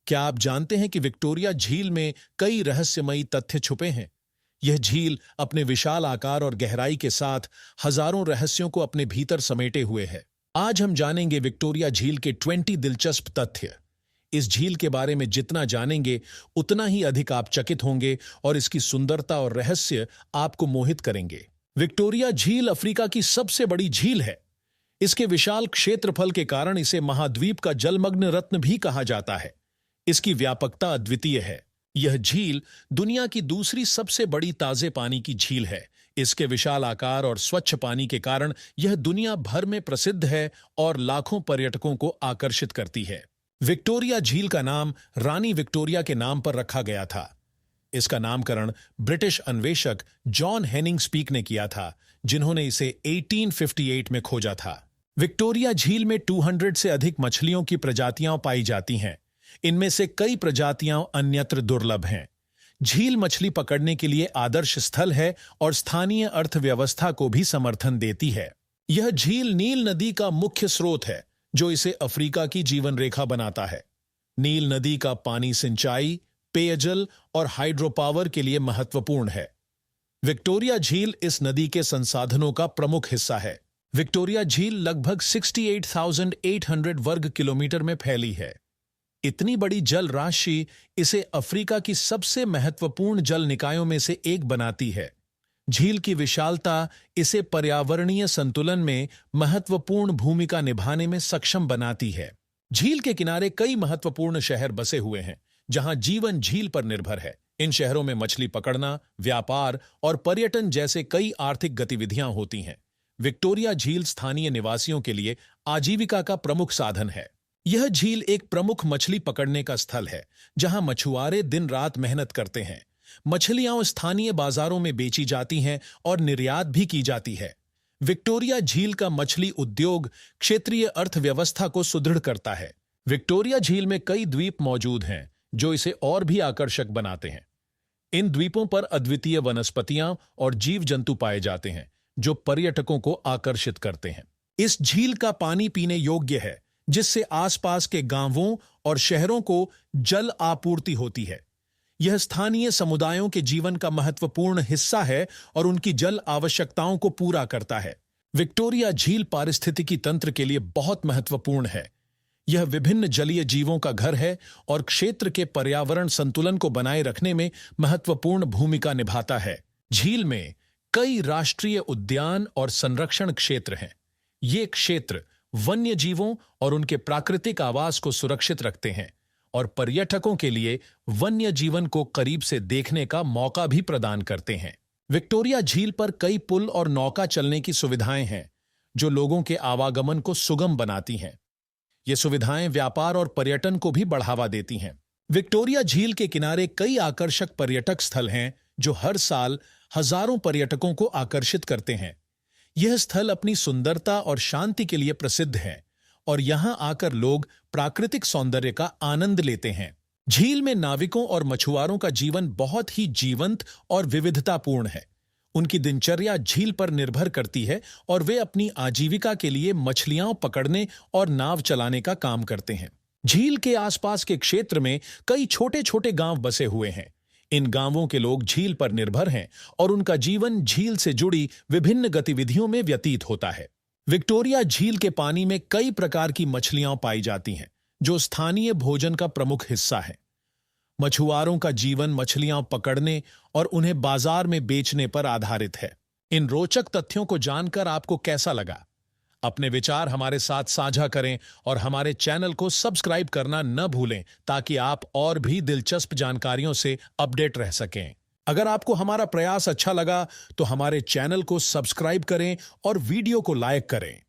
क्या आप जानते हैं कि विक्टोरिया झील में कई रहस्यमयी तथ्य छुपे हैं? यह झील अपने विशाल आकार और गहराई के साथ हजारों रहस्यों को अपने भीतर समेटे हुए है। आज हम जानेंगे विक्टोरिया झील के 20 दिलचस्प तथ्य। इस झील के बारे में जितना जानेंगे उतना ही अधिक आप चकित होंगे और इसकी सुंदरता और रहस्य आपको मोहित करेंगे। विक्टोरिया झील अफ्रीका की सबसे बड़ी झील है। इसके विशाल क्षेत्रफल के कारण इसे महाद्वीप का जलमग्न रत्न भी कहा जाता है। इसकी व्यापकता अद्वितीय है। यह झील दुनिया की दूसरी सबसे बड़ी ताजे पानी की झील है। इसके विशाल आकार और स्वच्छ पानी के कारण यह दुनिया भर में प्रसिद्ध है और लाखों पर्यटकों को आकर्षित करती है। विक्टोरिया झील का नाम रानी विक्टोरिया के नाम पर रखा गया था। इसका नामकरण ब्रिटिश अन्वेषक जॉन हेनिंग स्पीक ने किया था, जिन्होंने इसे 1858 में खोजा था। विक्टोरिया झील में 200 से अधिक मछलियों की प्रजातियां पाई जाती हैं। इनमें से कई प्रजातियां अन्यत्र दुर्लभ हैं। झील मछली पकड़ने के लिए आदर्श स्थल है और स्थानीय अर्थव्यवस्था को भी समर्थन देती है। यह झील नील नदी का मुख्य स्रोत है, जो इसे अफ्रीका की जीवन रेखा बनाता है। नील नदी का पानी सिंचाई, पेयजल और हाइड्रो पावर के लिए महत्वपूर्ण है। विक्टोरिया झील इस नदी के संसाधनों का प्रमुख हिस्सा है। विक्टोरिया झील लगभग 68,800 वर्ग किलोमीटर में फैली है। इतनी बड़ी जल राशि इसे अफ्रीका की सबसे महत्वपूर्ण जल निकायों में से एक बनाती है। झील की विशालता इसे पर्यावरणीय संतुलन में महत्वपूर्ण भूमिका निभाने में सक्षम बनाती है। झील के किनारे कई महत्वपूर्ण शहर बसे हुए हैं, जहां जीवन झील पर निर्भर है। इन शहरों में मछली पकड़ना, व्यापार और पर्यटन जैसे कई आर्थिक गतिविधियां होती हैं। विक्टोरिया झील स्थानीय निवासियों के लिए आजीविका का प्रमुख साधन है। यह झील एक प्रमुख मछली पकड़ने का स्थल है, जहां मछुआरे दिन रात मेहनत करते हैं। मछलियां स्थानीय बाजारों में बेची जाती हैं और निर्यात भी की जाती है। विक्टोरिया झील का मछली उद्योग क्षेत्रीय अर्थव्यवस्था को सुदृढ़ करता है। विक्टोरिया झील में कई द्वीप मौजूद हैं, जो इसे और भी आकर्षक बनाते हैं। इन द्वीपों पर अद्वितीय वनस्पतियां और जीव जंतु पाए जाते हैं, जो पर्यटकों को आकर्षित करते हैं। इस झील का पानी पीने योग्य है, जिससे आसपास के गांवों और शहरों को जल आपूर्ति होती है। यह स्थानीय समुदायों के जीवन का महत्वपूर्ण हिस्सा है और उनकी जल आवश्यकताओं को पूरा करता है। विक्टोरिया झील पारिस्थितिकी तंत्र के लिए बहुत महत्वपूर्ण है। यह विभिन्न जलीय जीवों का घर है और क्षेत्र के पर्यावरण संतुलन को बनाए रखने में महत्वपूर्ण भूमिका निभाता है। झील में कई राष्ट्रीय उद्यान और संरक्षण क्षेत्र हैं। ये क्षेत्र वन्य जीवों और उनके प्राकृतिक आवास को सुरक्षित रखते हैं और पर्यटकों के लिए वन्य जीवन को करीब से देखने का मौका भी प्रदान करते हैं। विक्टोरिया झील पर कई पुल और नौका चलने की सुविधाएं हैं, जो लोगों के आवागमन को सुगम बनाती हैं। ये सुविधाएं व्यापार और पर्यटन को भी बढ़ावा देती हैं। विक्टोरिया झील के किनारे कई आकर्षक पर्यटक स्थल हैं, जो हर साल हजारों पर्यटकों को आकर्षित करते हैं। यह स्थल अपनी सुंदरता और शांति के लिए प्रसिद्ध है और यहां आकर लोग प्राकृतिक सौंदर्य का आनंद लेते हैं। झील में नाविकों और मछुआरों का जीवन बहुत ही जीवंत और विविधतापूर्ण है। उनकी दिनचर्या झील पर निर्भर करती है और वे अपनी आजीविका के लिए मछलियां पकड़ने और नाव चलाने का काम करते हैं। झील के आसपास के क्षेत्र में कई छोटे छोटे गांव बसे हुए हैं। इन गांवों के लोग झील पर निर्भर हैं और उनका जीवन झील से जुड़ी विभिन्न गतिविधियों में व्यतीत होता है। विक्टोरिया झील के पानी में कई प्रकार की मछलियां पाई जाती हैं, जो स्थानीय भोजन का प्रमुख हिस्सा है। मछुआरों का जीवन मछलियां पकड़ने और उन्हें बाजार में बेचने पर आधारित है। इन रोचक तथ्यों को जानकर आपको कैसा लगा? अपने विचार हमारे साथ साझा करें और हमारे चैनल को सब्सक्राइब करना न भूलें, ताकि आप और भी दिलचस्प जानकारियों से अपडेट रह सकें। अगर आपको हमारा प्रयास अच्छा लगा तो हमारे चैनल को सब्सक्राइब करें और वीडियो को लाइक करें।